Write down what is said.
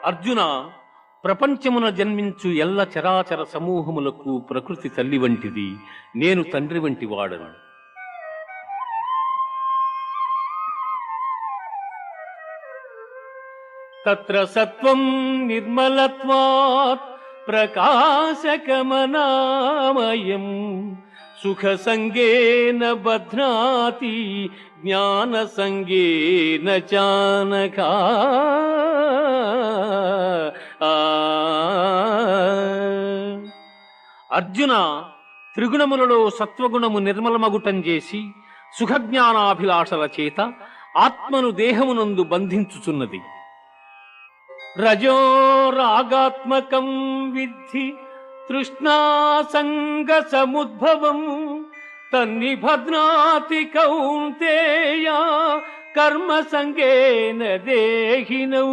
అర్జున, ప్రపంచమున జన్మించు ఎల్ల చరాచర సమూహములకు ప్రకృతి తల్లి వంటిది, నేను తండ్రి వంటి వాడను. తత్ర సత్వం నిర్మలత్వాత్ ప్రకాశకమనామయం సుఖ సంగేన బధ్నాతి జ్ఞాన సంగేన చానక. అర్జున, త్రిగుణములలో సత్వగుణము నిర్మలమగుటం చేసి సుఖజ్ఞానాభిలాషల చేత ఆత్మను దేహమునందు బంధించుచున్నది. రజో రాగాత్మకం విద్ధి తృష్ణాసంగ సముద్భవం తన్నిభద్నాతి కౌంతేయ కర్మ సంగేన దేహినౌ.